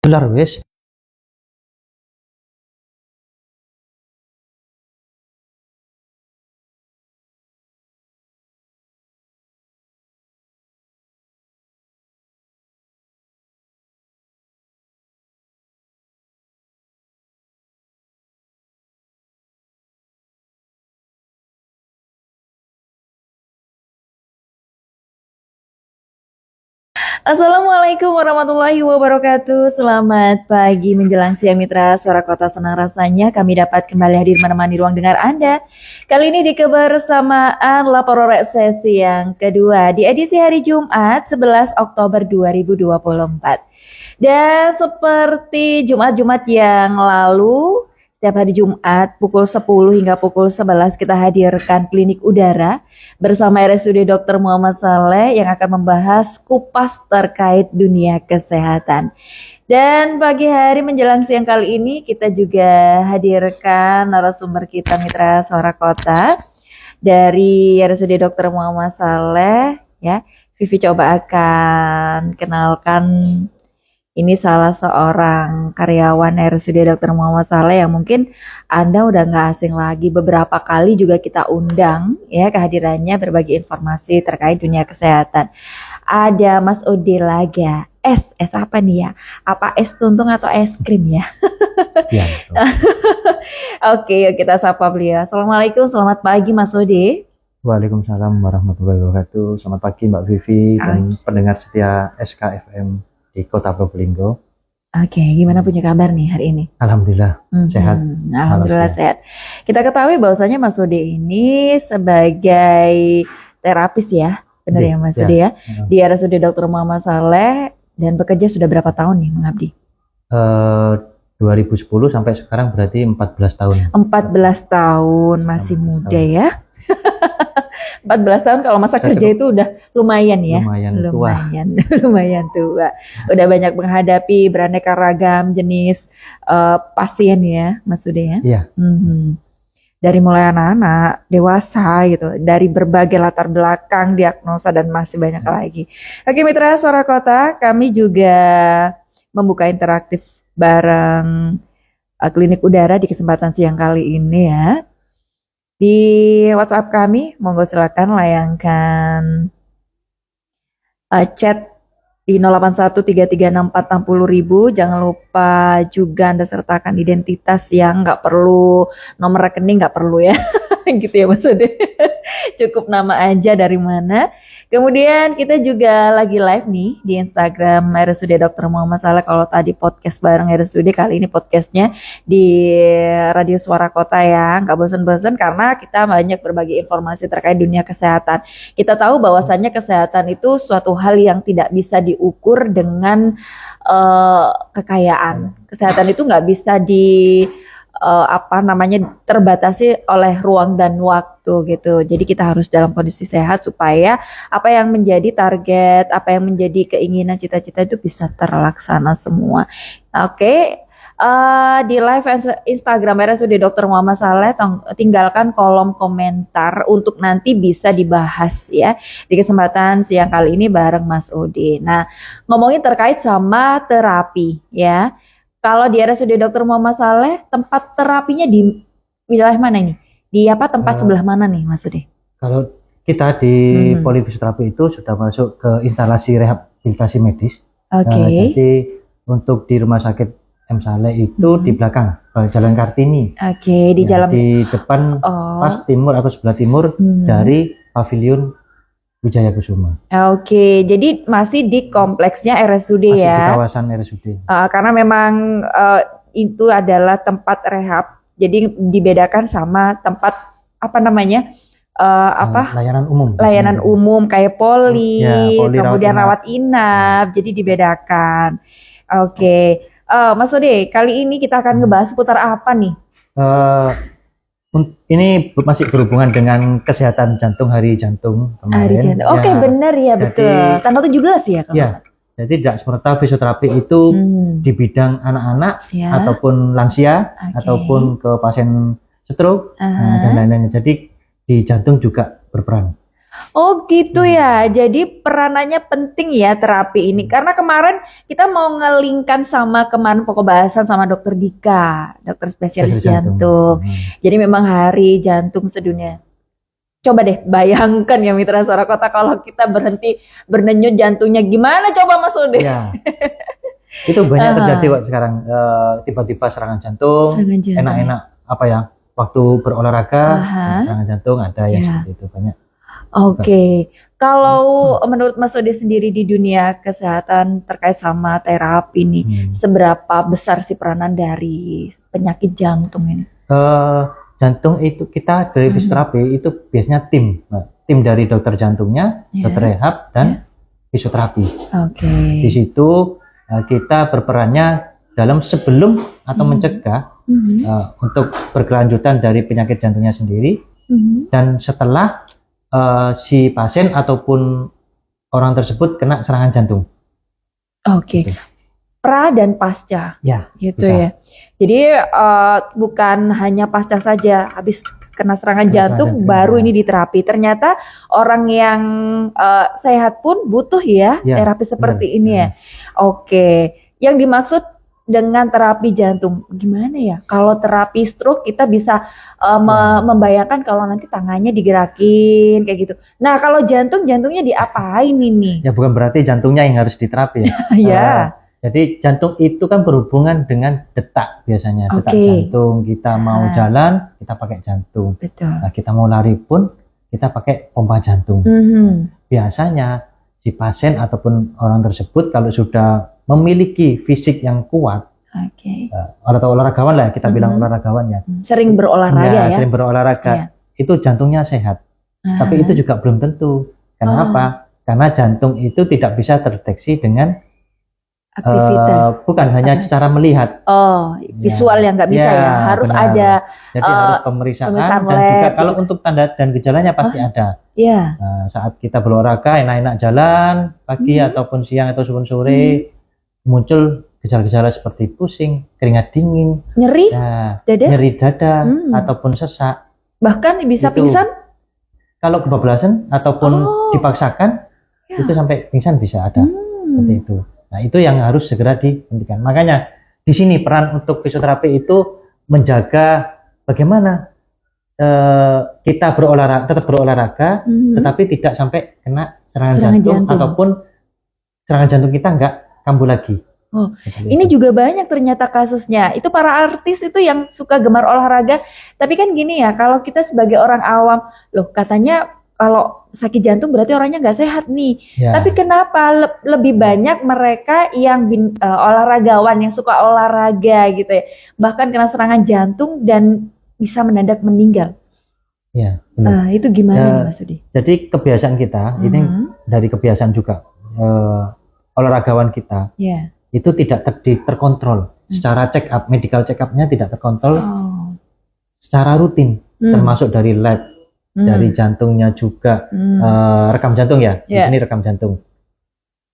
Dolar wis. Assalamualaikum warahmatullahi wabarakatuh. Selamat pagi menjelang siang mitra Suara Kota, senang rasanya kami dapat kembali hadir menemani ruang dengar Anda. Kali ini di kebersamaan Laporan Sesi yang kedua di edisi hari Jumat 11 Oktober 2024. Dan seperti Jumat-Jumat yang lalu, setiap hari Jumat pukul 10 hingga pukul 11 kita hadirkan klinik udara bersama RSUD Dr. Muhammad Saleh yang akan membahas kupas terkait dunia kesehatan. Dan pagi hari menjelang siang kali ini kita juga hadirkan narasumber kita mitra Suara Kota dari RSUD Dr. Muhammad Saleh ya. Vivi coba akan kenalkan, ini salah seorang karyawan RSUD Dr. Muhammad Saleh yang mungkin Anda udah nggak asing lagi. Beberapa kali juga kita undang ya kehadirannya berbagi informasi terkait dunia kesehatan. Ada Mas Ode Laga. Es apa nih ya? Apa es tuntung atau es krim ya? Ya. Oke, yuk kita sapa beliau. Assalamualaikum, selamat pagi Mas Ode. Waalaikumsalam warahmatullahi wabarakatuh. Selamat pagi Mbak Vivi dan pendengar setia SKFM di Kota Probolinggo. Oke, gimana punya kabar nih hari ini? Alhamdulillah sehat. Alhamdulillah sehat. Kita ketahui bahwasanya Mas Ode ini sebagai terapis ya, benar ya Mas Ode ya? Di RSUD Dr. Muhammad Saleh dan bekerja sudah berapa tahun nih mengabdi? 2010 sampai sekarang berarti 14 tahun. 14 tahun, masih 14 muda tahun. Ya. 14 tahun kalau masa kerja itu udah lumayan ya. Lumayan tua. Udah banyak menghadapi beraneka ragam jenis pasien ya, Mas Ude ya. Iya. Dari mulai anak-anak, dewasa gitu, dari berbagai latar belakang, diagnosa dan masih banyak lagi. Oke mitra Suara Kota, kami juga membuka interaktif bareng klinik udara di kesempatan siang kali ini ya. Di WhatsApp kami, monggo silakan layangkan chat di 081336460000. Jangan lupa juga Anda sertakan identitas yang nggak perlu nomor rekening, nggak perlu ya. Gitu ya Mas Ode. Cukup nama aja dari mana. Kemudian kita juga lagi live nih di Instagram RSUD Dr. Muhammad Saleh. Kalau tadi podcast bareng RSUD, kali ini podcastnya di Radio Suara Kota ya. Nggak bosan-bosan karena kita banyak berbagi informasi terkait dunia kesehatan. Kita tahu bahwasannya kesehatan itu suatu hal yang tidak bisa diukur dengan kekayaan. Kesehatan itu nggak bisa terbatasi oleh ruang dan waktu gitu. Jadi kita harus dalam kondisi sehat supaya apa yang menjadi target, apa yang menjadi keinginan cita-cita itu bisa terlaksana semua. Oke. Di live Instagram RSUD Dr. Muhammad Saleh, tinggalkan kolom komentar untuk nanti bisa dibahas ya di kesempatan siang kali ini bareng Mas Ode. Nah, ngomongin terkait sama terapi ya. Kalau di RSUD Dr. Muhammad Saleh, tempat terapinya di wilayah mana ini? Di tempat sebelah mana nih Mas Ode? Kalau kita di polifisioterapi itu sudah masuk ke instalasi rehabilitasi medis. Jadi untuk di Rumah Sakit M. Saleh itu di belakang Jalan Kartini. Di depan pas timur atau sebelah timur dari pavilion Wijaya Kusuma. Jadi masih di kompleksnya RSUD masih ya. Di kawasan RSUD. Karena memang itu adalah tempat rehab. Jadi dibedakan sama tempat layanan umum kayak poli kemudian rawat inap. Jadi dibedakan. Mas Ode, kali ini kita akan ngebahas seputar apa nih? Ini masih berhubungan dengan kesehatan jantung, Hari Jantung kemarin. Hari Jantung. Benar ya, betul. Tanggal 17 ya kalau misalnya. Jadi tidak semerta fisioterapi itu di bidang anak-anak ataupun lansia ataupun ke pasien stroke dan lain-lainnya. Jadi di jantung juga berperan. Oh gitu ya. Jadi peranannya penting ya terapi ini. Karena kemarin kita mau ngelingkan sama kemarin pokok bahasan sama dokter Dika, dokter spesialis Spesialis jantung. Jadi memang hari jantung sedunia. Coba deh bayangkan ya Mitra Suara Kota kalau kita berhenti berdenyut jantungnya gimana coba Mas Ude? Ya. Itu banyak terjadi waktu sekarang, tiba-tiba serangan jantung, enak-enak apa ya, waktu berolahraga serangan jantung ada ya seperti itu banyak. Oke, kalau menurut Mas Ode sendiri di dunia kesehatan terkait sama terapi nih, seberapa besar sih peranan dari penyakit jantung ini? Jantung itu kita dari fisioterapi itu biasanya tim dari dokter jantungnya, dokter rehab dan fisioterapi. Di situ kita berperannya dalam sebelum atau mencegah untuk berkelanjutan dari penyakit jantungnya sendiri dan setelah si pasien ataupun orang tersebut kena serangan jantung. Gitu. Pra dan pasca, gitu bisa. Ya. Jadi bukan hanya pasca saja, habis kena serangan jantung baru ini diterapi. Ternyata orang yang sehat pun butuh ya terapi seperti ini ya. Oke, yang dimaksud dengan terapi jantung gimana ya? Kalau terapi stroke kita bisa membayangkan kalau nanti tangannya digerakin kayak gitu. Nah kalau jantungnya diapain ini? Ya bukan berarti jantungnya yang harus diterapi ya. Jadi jantung itu kan berhubungan dengan detak biasanya, detak jantung. Kita mau jalan, kita pakai jantung. Nah, kita mau lari pun kita pakai pompa jantung. Biasanya si pasien ataupun orang tersebut kalau sudah memiliki fisik yang kuat, atau olahragawan lah, kita bilang olahragawan ya. Sering berolahraga ya. Sering berolahraga, itu jantungnya sehat. Tapi itu juga belum tentu. Kenapa? Karena jantung itu tidak bisa terdeteksi dengan aktivitas. Bukan hanya secara melihat. Visual yang nggak bisa ya. Harus benar. Ada. Jadi harus pemeriksaan dan juga kalau untuk tanda dan gejalanya pasti ada. Nah, saat kita berolahraga enak-enak jalan pagi ataupun siang atau sore muncul gejala-gejala seperti pusing, keringat dingin, nyeri, nyeri dada ataupun sesak. Bahkan bisa pingsan. Kalau kebablasan ataupun dipaksakan itu sampai pingsan bisa ada. Seperti itu. Nah, itu yang harus segera dihentikan. Makanya di sini peran untuk fisioterapi itu menjaga bagaimana kita tetap berolahraga, tetapi tidak sampai kena serangan jantung ataupun serangan jantung kita nggak kambuh lagi. Ini juga banyak ternyata kasusnya. Itu para artis itu yang suka gemar olahraga. Tapi kan gini ya, kalau kita sebagai orang awam, loh katanya kalau sakit jantung berarti orangnya nggak sehat nih. Tapi kenapa lebih banyak mereka yang olahragawan yang suka olahraga gitu ya, bahkan kena serangan jantung dan bisa mendadak meninggal. Itu gimana nih Mas Udi? Jadi kebiasaan kita ini dari kebiasaan juga olahragawan kita itu tidak terkontrol secara check up, medical check up-nya tidak terkontrol secara rutin, termasuk dari lab. Dari jantungnya juga rekam jantung ya, ini rekam jantung.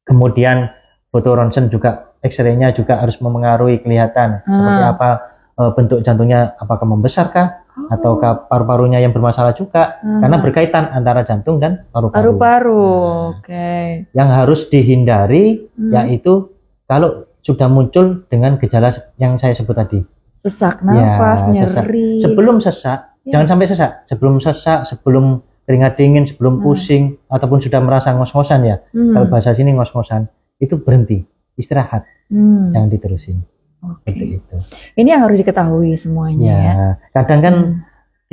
Kemudian foto ronsen juga, X-ray-nya juga harus memengaruhi kelihatan seperti apa bentuk jantungnya, apakah membesarkah ataukah paru-parunya yang bermasalah juga, karena berkaitan antara jantung dan paru-paru. Yang harus dihindari yaitu kalau sudah muncul dengan gejala yang saya sebut tadi, sesak nafas, nyeri. Sebelum sesak. Jangan sampai sesak. Sebelum sesak, sebelum keringat dingin, sebelum pusing, ataupun sudah merasa ngos-ngosan ya. Kalau bahasa sini ngos-ngosan, itu berhenti, istirahat, jangan diterusin. Seperti itu. Ini yang harus diketahui semuanya ya. Kadang kan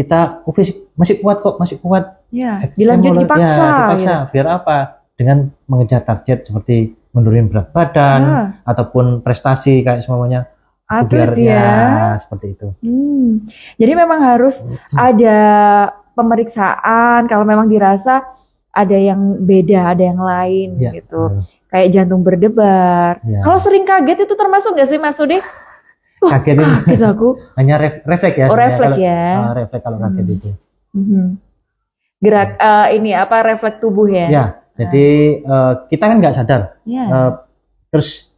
kita fisik masih kuat kok, masih kuat. Dilanjut dipaksa. Dipaksa. Biar apa? Dengan mengejar target seperti menurunin berat badan, ataupun prestasi kayak semuanya. Atlet seperti itu. Jadi memang harus ada pemeriksaan kalau memang dirasa ada yang beda, ada yang lain gitu. Kayak jantung berdebar. Kalau sering kaget itu termasuk nggak sih Mas Ude? Kaget itu aku. Hanya refleks ya. Refleks ya. Refleks kalau kaget itu. Gerak refleks tubuh ya. Jadi kita kan nggak sadar. Terus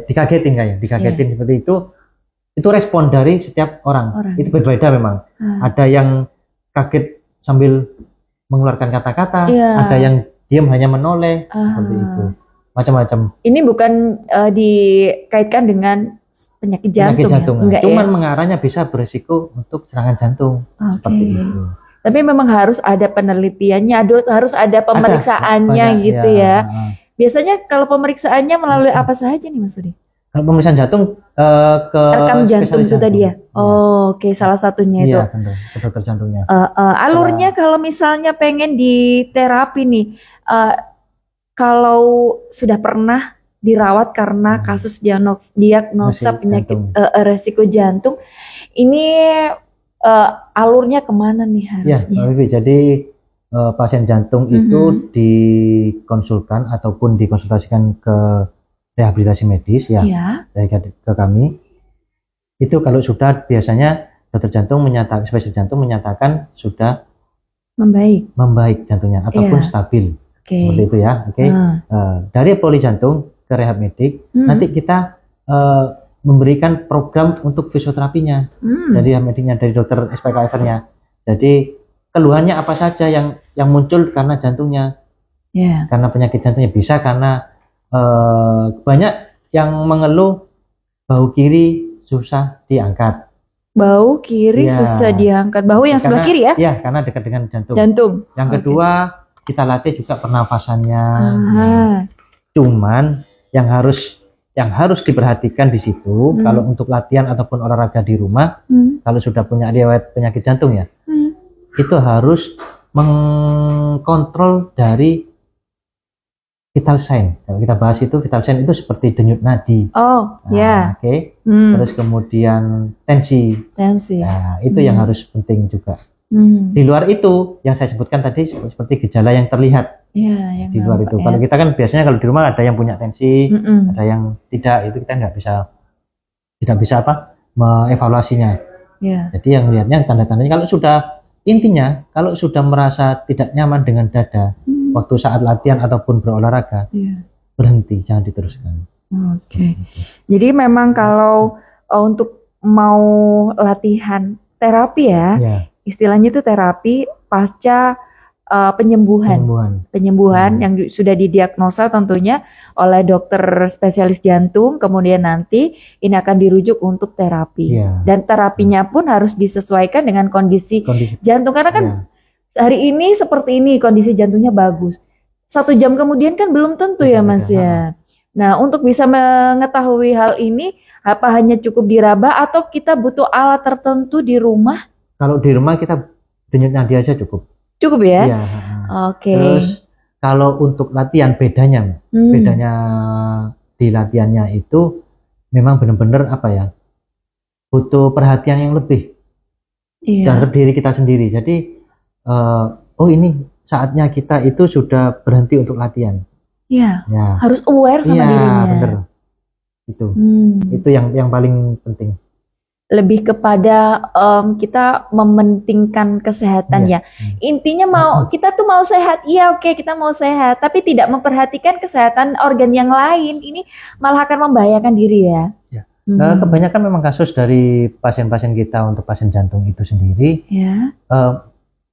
dikagetin seperti itu respon dari setiap orang. Itu berbeda memang. Ada yang kaget sambil mengeluarkan kata-kata, Iya. ada yang diam hanya menoleh, seperti itu. Macam-macam. Ini bukan dikaitkan dengan penyakit jantung, ya? Enggak, Cuman ya? mengarahnya bisa beresiko untuk serangan jantung, seperti itu. Tapi memang harus ada penelitiannya, harus ada pemeriksaannya banyak, gitu ya. Biasanya kalau pemeriksaannya melalui apa saja nih Mas Udi? Kalau pemeriksaan jantung ke rekam jantung itu tadi ya. Oke, salah satunya itu. Iya, benar. Ke dokter jantungnya. Alurnya kalau misalnya pengen di terapi nih, kalau sudah pernah dirawat karena kasus diagnosa penyakit resiko jantung, ini alurnya kemana nih harusnya? Ya, jadi pasien jantung itu dikonsulkan ataupun dikonsultasikan ke rehabilitasi medis ya, ke kami. Itu kalau sudah biasanya dokter jantung menyatakan, spesialis jantung menyatakan sudah membaik jantungnya ataupun stabil. Seperti itu ya. Dari poli jantung ke rehab medik, nanti kita memberikan program untuk fisioterapinya dari rehab mediknya, dari dokter SPKFR-nya. Jadi keluhannya apa saja yang muncul karena jantungnya, karena penyakit jantungnya, bisa karena banyak yang mengeluh bau kiri susah diangkat. Bau kiri susah diangkat. Bau yang sebelah kiri ya? Iya, karena dekat dengan jantung. Yang kedua, kita latih juga pernapasannya. Cuman yang harus diperhatikan di situ, kalau untuk latihan ataupun olahraga di rumah, kalau sudah punya riwayat penyakit jantung ya, itu harus mengkontrol dari vital sign. Kalau kita bahas itu, vital sign itu seperti denyut nadi. Terus kemudian tensi. Nah, itu yang harus penting juga. Di luar itu, yang saya sebutkan tadi seperti gejala yang terlihat. Di luar itu. Kalau kita kan biasanya kalau di rumah ada yang punya tensi, ada yang tidak, itu kita tidak bisa mengevaluasinya. Jadi yang lihatnya tanda-tandanya, kalau sudah merasa tidak nyaman dengan dada waktu saat latihan ataupun berolahraga, berhenti, jangan diteruskan. Jadi memang kalau untuk mau latihan terapi istilahnya itu terapi pasca penyembuhan yang sudah didiagnosa tentunya oleh dokter spesialis jantung, kemudian nanti ini akan dirujuk untuk terapi. Dan terapinya pun harus disesuaikan dengan kondisi jantung, karena kan hari ini seperti ini kondisi jantungnya bagus, 1 jam kemudian kan belum tentu ya Mas ya. Nah, untuk bisa mengetahui hal ini, apa hanya cukup diraba atau kita butuh alat tertentu di rumah? Kalau di rumah kita denyut nadi aja cukup ya? Terus kalau untuk latihan bedanya di latihannya itu memang benar-benar butuh perhatian yang lebih terhadap diri kita sendiri. Jadi ini saatnya kita itu sudah berhenti untuk latihan. Harus aware sama dirinya. Bener. Itu yang paling penting. Lebih kepada kita mementingkan kesehatan ya. Intinya kita tuh mau sehat, kita mau sehat, tapi tidak memperhatikan kesehatan organ yang lain, ini malah akan membahayakan diri ya. Kebanyakan memang kasus dari pasien-pasien kita untuk pasien jantung itu sendiri,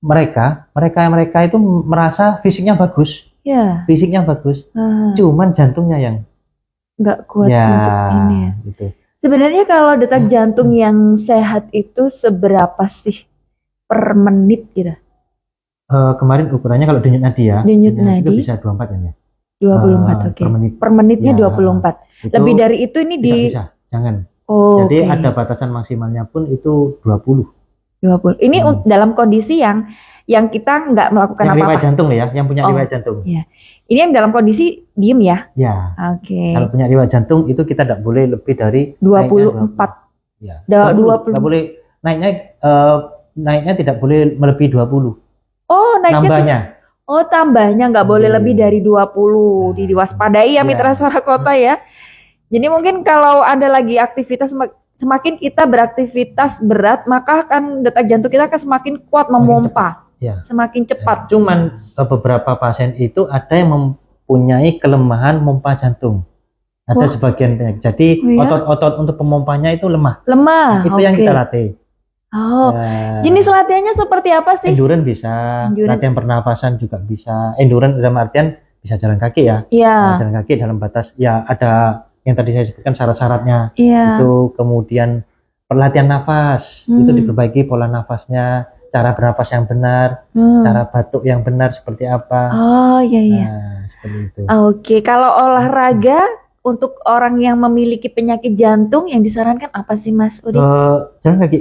mereka itu merasa fisiknya bagus, cuman jantungnya yang nggak kuat untuk ini ya. Gitu. Sebenarnya kalau detak jantung yang sehat itu seberapa sih per menit gitu? Kemarin ukurannya kalau denyut nadi itu bisa 24 kan ya? 24, Per menitnya 24. Lebih dari itu ini bisa, jangan. Jadi ada batasan maksimalnya pun itu 20. Ini dalam kondisi yang kita nggak melakukan apa-apa. Riwayat jantung ya, yang punya riwayat jantung. Ini yang dalam kondisi diem ya? Kalau punya riwayat jantung itu kita tidak boleh lebih dari 24. 20. Tidak boleh naiknya tidak boleh melebihi 20. Naiknya tambahnya nggak boleh lebih dari 20. Diwaspadai ya mitra suara kota ya. Jadi mungkin kalau ada lagi aktivitas, semakin kita beraktivitas berat, maka akan detak jantung kita akan semakin kuat memompa. Semakin cepat. Cuman beberapa pasien itu ada yang mempunyai kelemahan pompa jantung. Ada sebagian penyakit. Jadi otot-otot untuk pemompanya itu lemah. Lemah. Itu yang kita latih. Oh, Ya, jenis latihannya seperti apa sih? endurance bisa, Endurance. latihan pernapasan juga bisa. Endurance dalam artian bisa jalan kaki ya. Iya, Jalan kaki dalam batas ya ada yang tadi saya sebutkan syarat-syaratnya. iya. Itu kemudian latihan nafas, itu diperbaiki pola nafasnya, cara bernapas yang benar, cara batuk yang benar seperti apa. Oh, iya, iya. Nah, seperti itu. Oke, kalau olahraga untuk orang yang memiliki penyakit jantung yang disarankan apa sih Mas Udi? Jalan kaki.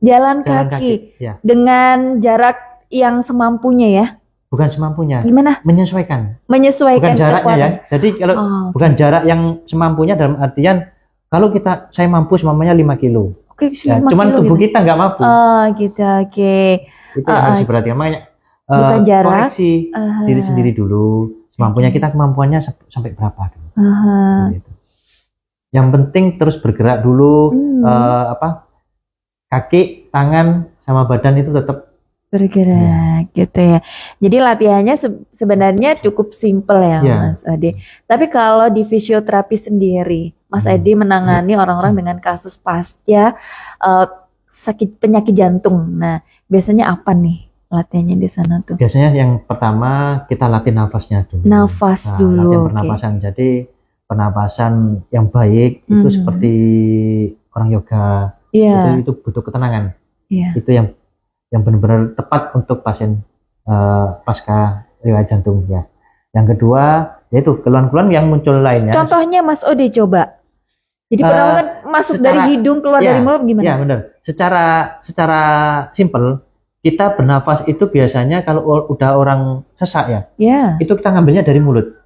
Jalan Jalan kaki ya. dengan jarak yang semampunya ya. Bukan semampunya. Gimana? Menyesuaikan. Menyesuaikan Bukan jaraknya ya. kekuatan. Jadi kalau bukan jarak yang semampunya dalam artian kalau saya mampu semampunya 5 kilo. Oke, Ya, 5 cuman kilo tubuh gitu. kita nggak mampu. Oh, gitu. Oke. Itu yang harus diperhatikan. Makanya bukan jarak. koreksi diri sendiri dulu. Semampunya kita kemampuannya sampai berapa dulu. Gitu. Yang penting terus bergerak dulu. Kaki, tangan, sama badan itu tetap bergerak gitu ya. Jadi latihannya sebenarnya cukup simpel ya, Mas Ade. Tapi kalau di fisioterapi sendiri, Mas Ade menangani orang-orang dengan kasus pasca sakit penyakit jantung. Nah, biasanya apa nih latihannya di sana tuh? Biasanya yang pertama kita latih nafasnya dulu. Nafas dulu. Latihan pernapasan. Jadi pernapasan yang baik itu seperti orang yoga. Itu butuh ketenangan. Itu yang benar-benar tepat untuk pasien pasca riwayat jantung ya. Yang kedua yaitu keluhan-keluhan yang muncul lainnya. Contohnya Mas Ode coba. Jadi pernapasan masuk dari hidung keluar dari mulut gimana? Ya benar. Secara simpel kita bernafas itu biasanya kalau udah orang sesak ya. Itu kita ngambilnya dari mulut.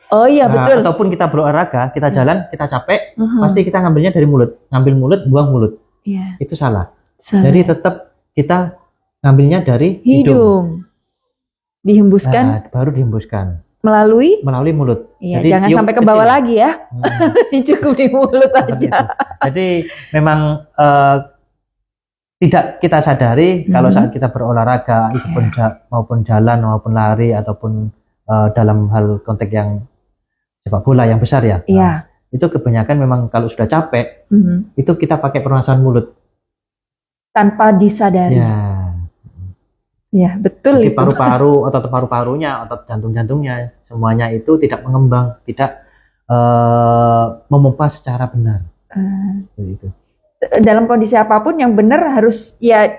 Oh iya betul. Ataupun kita berolahraga, kita jalan, kita capek, pasti kita ngambilnya dari mulut. Ngambil mulut, buang mulut. Itu salah. Jadi tetap kita ngambilnya dari hidung. Dihembuskan. Baru dihembuskan. Melalui mulut. Iya, jadi jangan sampai ke bawah lagi ya. Cukup di mulut aja. Jadi memang tidak kita sadari kalau saat kita berolahraga, maupun jalan, maupun lari, ataupun dalam hal konteks yang sepak bola yang besar ya. Itu kebanyakan memang kalau sudah capek, itu kita pakai pernapasan mulut. Tanpa disadari. Ya, betul. Jadi paru-paru, otot paru-parunya, otot jantung-jantungnya, semuanya itu tidak mengembang, tidak memompa secara benar. Itu. Dalam kondisi apapun yang benar harus ya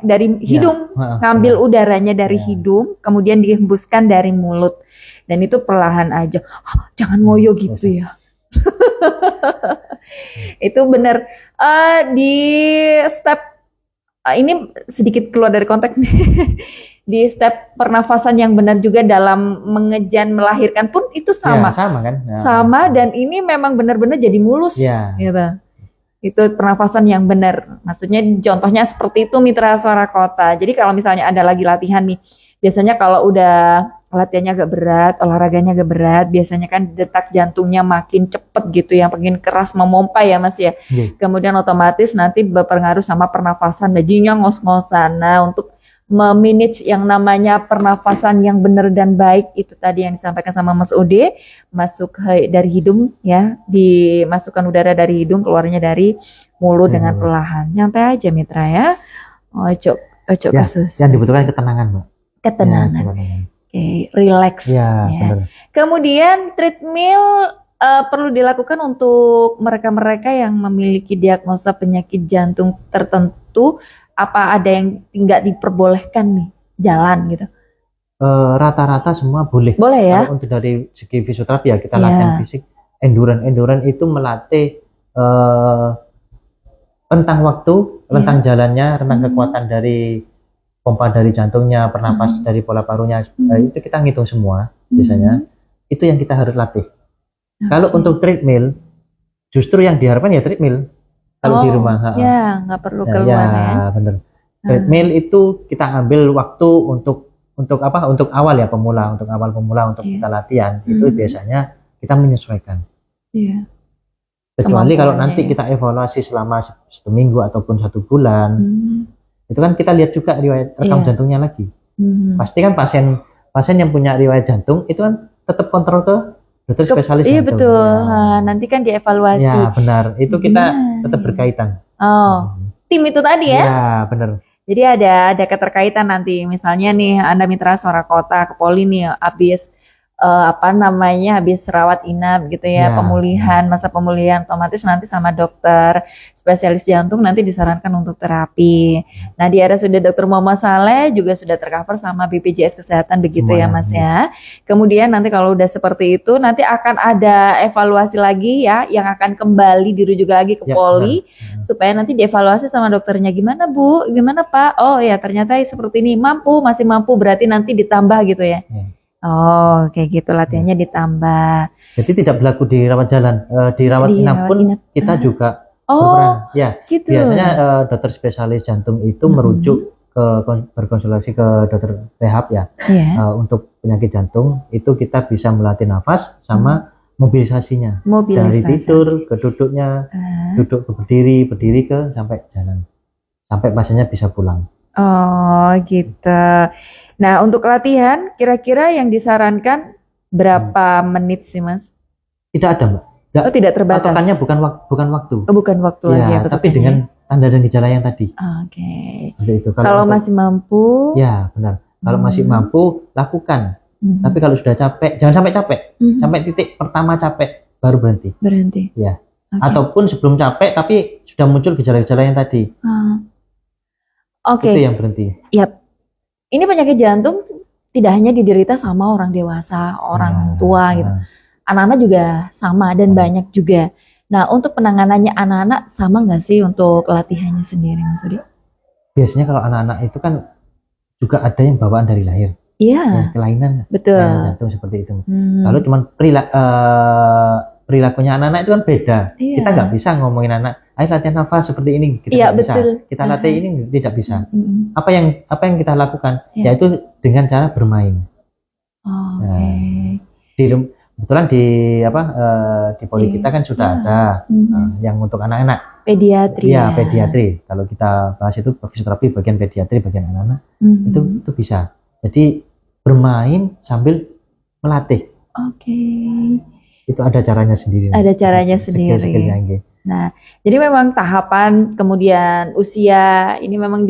dari hidung, ngambil udaranya dari hidung, kemudian dihembuskan dari mulut. Dan itu perlahan aja. Jangan ngoyo gitu ya. Itu benar. Di step ini sedikit keluar dari konteks nih. Di step pernafasan yang benar juga dalam mengejan melahirkan pun itu sama. Sama kan? Sama dan ini memang benar-benar jadi mulus. Gitu. Itu pernafasan yang benar. Maksudnya contohnya seperti itu Mitra Suara Kota. Jadi kalau misalnya ada lagi latihan nih, biasanya kalau udah latihannya agak berat, olahraganya agak berat, biasanya kan detak jantungnya makin cepet gitu ya, makin keras memompa ya Mas ya. Kemudian otomatis nanti berpengaruh sama pernafasan, jadinya ngos-ngosan. Nah, untuk memanage yang namanya pernafasan yang benar dan baik itu tadi yang disampaikan sama Mas Ode, masuk dari hidung ya, dimasukkan udara dari hidung, keluarnya dari mulut dengan perlahan. Nyantai aja Mitra ya. Ojo kesus. Yang dibutuhkan ketenangan, Mbak. Ketenangan. Oke, relax. Ya. Kemudian treadmill perlu dilakukan untuk mereka-mereka yang memiliki diagnosa penyakit jantung tertentu. Apa ada yang nggak diperbolehkan nih jalan gitu? Rata-rata semua boleh. Boleh ya. Kalau untuk dari segi fisioterapi ya kita latihan fisik, endurance itu melatih rentang waktu, rentang jalannya, rentang kekuatan dari pompa dari jantungnya, pernapas dari pola parunya, itu kita ngitung semua biasanya. Itu yang kita harus latih. Kalau untuk treadmill, justru yang diharapkan ya treadmill. Kalau di rumah, nggak perlu keluar ya. Bener. Treadmill itu kita ambil waktu untuk apa? Untuk awal ya pemula, untuk kita latihan. Itu biasanya kita menyesuaikan. Kecuali kalau nanti kita evaluasi selama 1 minggu ataupun 1 bulan. Itu kan kita lihat juga riwayat rekam jantungnya lagi. Pasti kan pasien yang punya riwayat jantung itu kan tetap kontrol ke dokter spesialis jantung. Iya betul. Nanti kan dievaluasi. Ya benar. Itu kita tetap berkaitan. tim itu tadi ya? Ya, benar. Jadi ada keterkaitan nanti, misalnya nih Anda mitra suara kota ke Poli nih, habis habis rawat inap gitu ya, pemulihan, masa pemulihan, otomatis nanti sama dokter spesialis jantung nanti disarankan untuk terapi. Nah di RSUD Dr. Muhammad Saleh juga sudah tercover sama BPJS Kesehatan begitu ya Mas ya. Kemudian nanti kalau udah seperti itu nanti akan ada evaluasi lagi ya, yang akan kembali dirujuk lagi ke Poli supaya nanti dievaluasi sama dokternya, gimana Bu, gimana Pak, oh ya ternyata seperti ini, masih mampu, berarti nanti ditambah gitu ya. Oh, kayak gitu latihannya ditambah. Jadi tidak berlaku di rawat jalan, di rawat inap pun kita juga berperan. Ya, gitu. Biasanya dokter spesialis jantung itu merujuk berkonsultasi ke dokter rehab ya. Untuk penyakit jantung itu kita bisa melatih nafas sama mobilisasinya. Dari tidur ke duduknya, duduk ke berdiri ke sampai jalan, sampai pasiennya bisa pulang. Oh, gitu. Nah, untuk latihan, kira-kira yang disarankan berapa menit sih, Mas? Tidak ada, Mbak. Oh, tidak terbatas. Patokannya bukan waktu. Oh, bukan waktu lagi ya, tapi dengan tanda dan gejala yang tadi. Oke. Itu. Kalau masih mampu? Ya, benar. Kalau masih mampu, lakukan. Tapi kalau sudah capek, jangan sampai capek. Sampai titik pertama capek, baru berhenti. Berhenti. Ya. Ataupun sebelum capek, tapi sudah muncul gejala-gejala yang tadi. Itu yang berhenti. Yap. Ini penyakit jantung tidak hanya diderita sama orang dewasa, orang tua gitu. Anak-anak juga sama dan banyak juga. Nah, untuk penanganannya anak-anak sama nggak sih untuk latihannya sendiri, Mas Udi? Biasanya kalau anak-anak itu kan juga ada yang bawaan dari lahir. Iya. Kelainan. Betul. Jantung seperti itu. Kalau cuma perilakunya anak-anak itu kan beda. Kita nggak bisa ngomongin anak, ayo latihan nafas seperti ini. Kita bisa. Kita latih ini tidak bisa. Apa yang kita lakukan? Yaitu dengan cara bermain. Kebetulan di Poli kita kan sudah ada yang untuk anak-anak. Pediatri. Iya, pediatri. Kalau kita bahas itu fisioterapi bagian pediatri, bagian anak-anak, itu bisa. Jadi bermain sambil melatih. Itu ada caranya sendiri. Ada caranya sendiri. Nah, jadi memang tahapan kemudian usia ini memang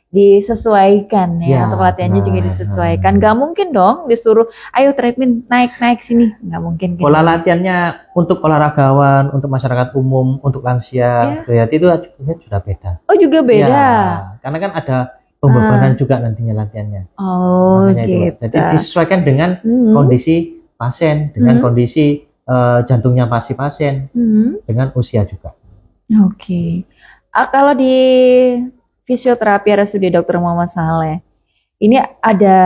disesuaikan ya, untuk latihannya juga disesuaikan. Gak mungkin dong disuruh ayo treadmill naik sini, nggak mungkin. Pola latihannya untuk olahragawan, untuk masyarakat umum, untuk lansia, itu sudah beda. Oh juga beda. Ya, karena kan ada pembebanan juga nantinya latihannya. Oh gitu. Jadi disesuaikan dengan kondisi pasien, dengan kondisi jantungnya pasien, dengan usia juga. Kalau di fisioterapi RSUD Dr. Muhammad Saleh, ini ada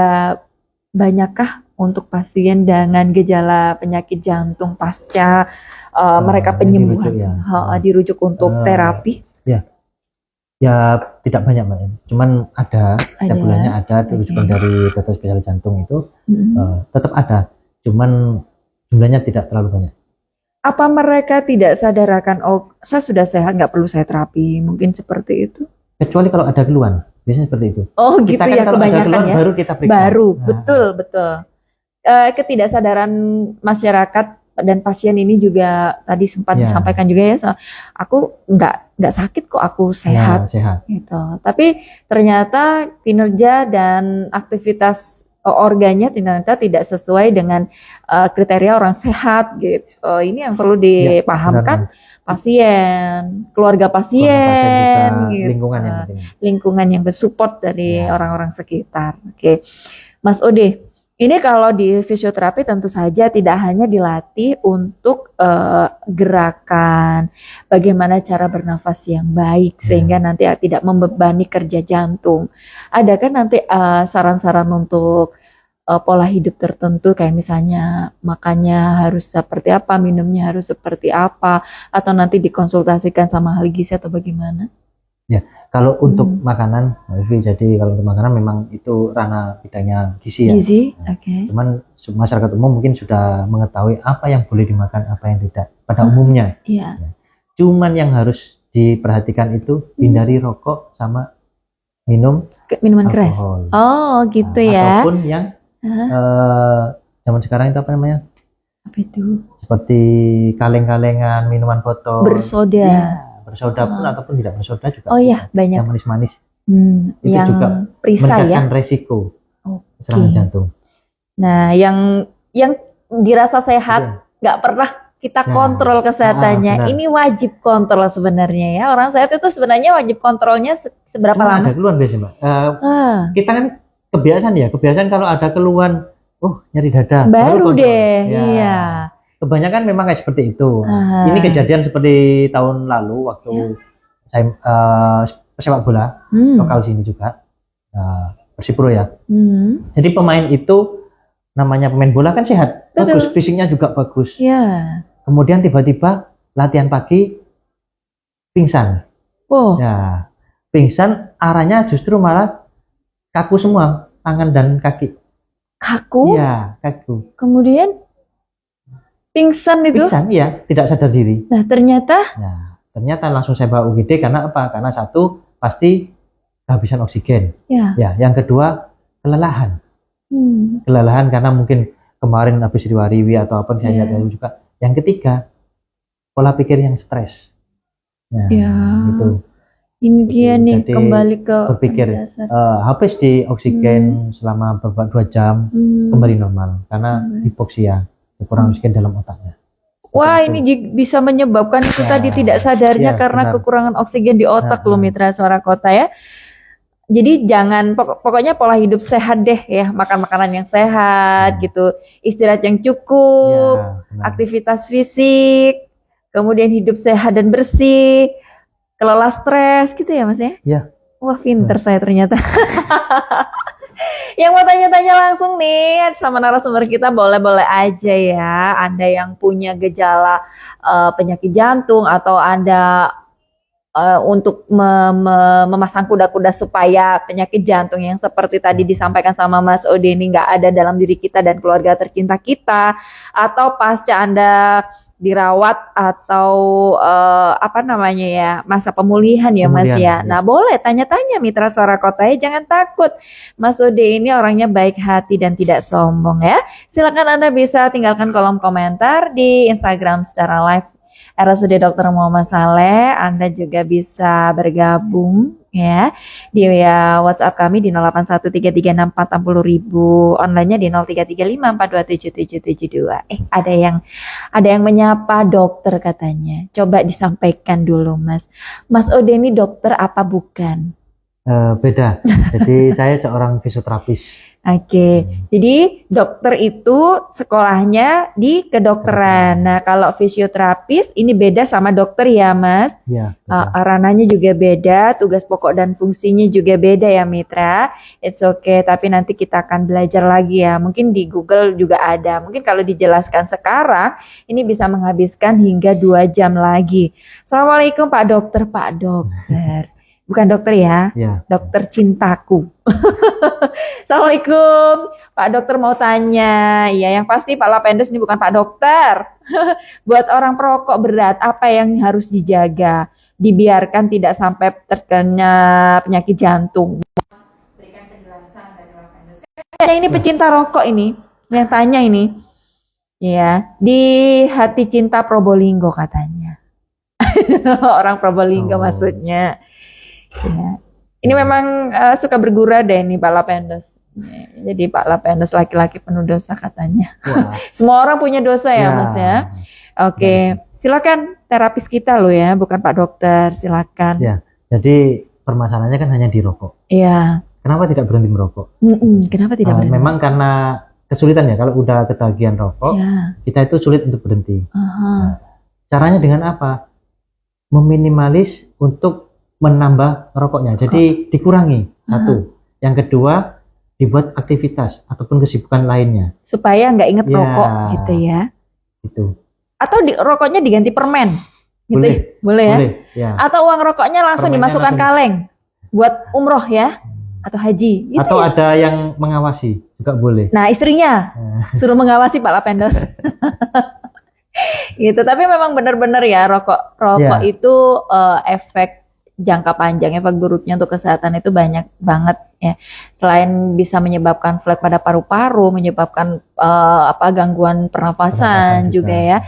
banyakkah untuk pasien dengan gejala penyakit jantung pasca mereka penyembuhan dirujuk untuk terapi? Ya tidak banyak, Mbak. Cuman ada setiap bulannya ada rujukan dari dokter spesialis jantung itu tetap ada. Cuman jumlahnya tidak terlalu banyak. Apa mereka tidak sadarkan, oh saya sudah sehat, nggak perlu saya terapi, mungkin seperti itu? Kecuali kalau ada keluhan, biasanya seperti itu. Oh gitu ya, kebanyakan keluhan, ya. Baru kita periksa. Betul. Ketidaksadaran masyarakat dan pasien ini juga tadi sempat disampaikan juga ya, aku nggak sakit kok, aku sehat. Sehat. Gitu. Tapi ternyata kinerja dan aktivitas organnya ternyata tidak sesuai dengan kriteria orang sehat gitu. Ini yang perlu dipahamkan pasien, keluarga pasien gitu. Lingkungan yang bersupport dari orang-orang sekitar. Mas Ode, ini kalau di fisioterapi tentu saja tidak hanya dilatih untuk gerakan, bagaimana cara bernafas yang baik sehingga nanti tidak membebani kerja jantung. Adakah nanti saran-saran untuk pola hidup tertentu, kayak misalnya makannya harus seperti apa, minumnya harus seperti apa, atau nanti dikonsultasikan sama ahli gizi atau bagaimana? Ya, kalau untuk makanan, jadi kalau untuk makanan memang itu ranah bidangnya gizi ya. Gizi, Cuman masyarakat umum mungkin sudah mengetahui apa yang boleh dimakan, apa yang tidak pada umumnya. Cuman yang harus diperhatikan itu hindari rokok sama minuman keras. Oh, gitu ya. Ataupun yang zaman sekarang itu apa namanya? Apa itu? Seperti kaleng-kalengan minuman botol. Bersoda. bersoda pun ataupun tidak bersoda juga. Oh iya, banyak. Yang manis-manis. Itu yang juga perisai ya. meningkatkan resiko serangan jantung. Nah, yang dirasa sehat, nggak pernah kita kontrol kesehatannya. Ini wajib kontrol sebenarnya ya. Orang sehat itu sebenarnya wajib kontrolnya seberapa lama? Ada keluhan biasanya, Mbak. Kita kan kebiasaan kalau ada keluhan, nyeri dada. Baru deh, iya. Kebanyakan memang kayak seperti itu. Ini kejadian seperti tahun lalu waktu saya pesepak bola lokal sini juga, Persipro ya. Jadi pemain itu namanya pemain bola kan sehat, bagus, fisiknya juga bagus. Kemudian tiba-tiba latihan pagi pingsan. Ya, pingsan arahnya justru malah kaku semua tangan dan kaki. Kaku? Iya, kaku. Kemudian pingsan itu? Pingsan, iya, tidak sadar diri. Nah, ternyata? Nah, ternyata langsung saya bawa UGD karena apa? Karena satu pasti kehabisan oksigen. Ya, yang kedua kelelahan. Kelelahan karena mungkin kemarin habis riwa-riwi atau apa saya tahu juga. Yang ketiga pola pikir yang stres. Nah, itu. Ini dia nih, kembali ke berpikir habis di oksigen selama beberapa 2 jam kembali normal karena hipoksia, kekurangan oksigen dalam otaknya. Wah, ini bisa menyebabkan itu tadi tidak sadarnya karena kekurangan oksigen di otak loh Mitra Suara Kota ya. Jadi jangan, pokoknya pola hidup sehat deh ya, makan makanan yang sehat gitu, istirahat yang cukup, aktivitas fisik, kemudian hidup sehat dan bersih, kelola stres gitu ya Mas ya? Iya. Wah, pinter saya ternyata. Yang mau tanya-tanya langsung nih sama narasumber kita boleh-boleh aja ya. Anda yang punya gejala penyakit jantung atau Anda untuk memasang kuda-kuda supaya penyakit jantung yang seperti tadi disampaikan sama Mas Ode ini nggak ada dalam diri kita dan keluarga tercinta kita, atau pasca Anda dirawat atau masa pemulihan ya Mas ya. Nah, boleh tanya-tanya Mitra Suara Kota ya, jangan takut. Mas Ode ini orangnya baik hati dan tidak sombong ya. Silakan Anda bisa tinggalkan kolom komentar di Instagram secara live RSUD Dr. Muhammad Saleh. Anda juga bisa bergabung ya di WhatsApp kami di 08133640.000, online-nya di 0335427772. Ada yang menyapa dokter katanya. Coba disampaikan dulu Mas. Mas Ode ini dokter apa bukan? Beda. Jadi saya seorang fisioterapis. Oke, jadi dokter itu sekolahnya di kedokteran. Nah, kalau fisioterapis ini beda sama dokter ya, Mas? Iya. Ranahnya juga beda, tugas pokok dan fungsinya juga beda ya, Mitra. It's okay, tapi nanti kita akan belajar lagi ya. Mungkin di Google juga ada. Mungkin kalau dijelaskan sekarang, ini bisa menghabiskan hingga 2 jam lagi. Assalamualaikum Pak Dokter, Pak Dokter. Bukan dokter ya, dokter cintaku. Assalamualaikum, Pak Dokter mau tanya. Ya, yang pasti Pak Lapendos ini bukan Pak Dokter. Buat orang perokok berat, apa yang harus dijaga? Dibiarkan tidak sampai terkena penyakit jantung. Berikan penjelasan dari Lapendos. Ini pecinta rokok ini, yang tanya ini. Ya, di Hati Cinta Probolinggo katanya. Orang Probolinggo maksudnya. Ya. Ini memang suka bergurau deh nih Pak Lapendos. Jadi Pak Lapendos laki-laki penuh dosa katanya. Semua orang punya dosa ya Mas ya. Oke, silakan terapis kita loh ya, bukan Pak Dokter, silakan. Ya, jadi permasalahannya kan hanya di rokok. Iya. Kenapa tidak berhenti merokok? Kenapa tidak berhenti? Memang karena kesulitan ya, kalau udah ketagihan rokok, kita itu sulit untuk berhenti. Nah, caranya dengan apa? Meminimalis untuk menambah rokoknya, jadi dikurangi. Satu. Yang kedua, dibuat aktivitas ataupun kesibukan lainnya supaya nggak inget rokok gitu ya. Itu. Atau rokoknya diganti permen gitu. Boleh ya? Ya. Atau uang rokoknya langsung dimasukkan kaleng buat umroh ya atau haji gitu. Atau ada yang mengawasi juga boleh. Nah, istrinya suruh mengawasi Pak Lapendos. Gitu. Tapi memang benar-benar ya rokok itu efek jangka panjang, efek buruknya untuk kesehatan itu banyak banget ya. Selain bisa menyebabkan flek pada paru-paru, menyebabkan gangguan pernapasan juga ya.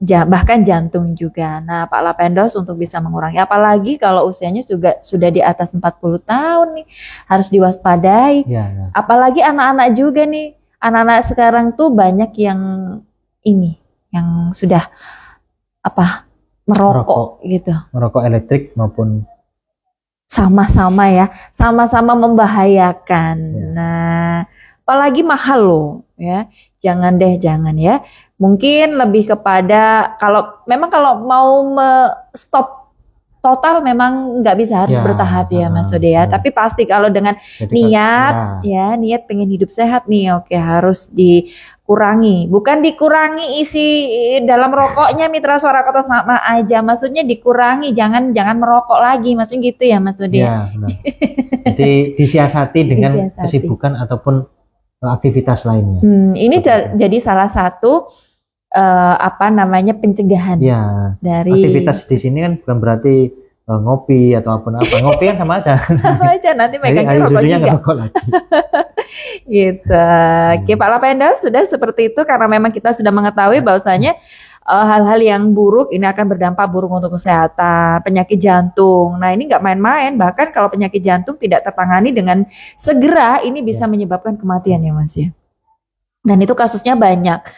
bahkan jantung juga. Nah, Pak Lapendos untuk bisa mengurangi, apalagi kalau usianya juga sudah di atas 40 tahun nih, harus diwaspadai. Ya. Apalagi anak-anak juga nih. Anak-anak sekarang tuh banyak yang sudah merokok gitu. Merokok elektrik maupun sama-sama membahayakan. Nah, apalagi mahal loh ya. Jangan ya. Mungkin lebih kepada kalau mau stop total memang nggak bisa, harus bertahap ya Mas Ode ya. Tapi pasti kalau dengan niat pengen hidup sehat nih, oke, harus dikurangi. Bukan dikurangi isi dalam rokoknya Mitra Suara Kota sama aja. Maksudnya dikurangi, jangan merokok lagi. Maksudnya gitu ya Mas Ode. Ya, benar. Jadi disiasati dengan kesibukan ataupun aktivitas lainnya. Ini jadi salah satu pencegahan. Ya. Dari aktivitas di sini kan bukan berarti ngopi atau apa. Ngopi kan sama aja. Sama aja, nanti megangnya rokok juga. Ngerokok lagi. Gitu. Oke, Pak Lapendos, sudah seperti itu karena memang kita sudah mengetahui bahwasanya hal-hal yang buruk ini akan berdampak buruk untuk kesehatan, penyakit jantung. Nah, ini nggak main-main, bahkan kalau penyakit jantung tidak tertangani dengan segera, ini bisa menyebabkan kematian ya Mas ya. Dan itu kasusnya banyak.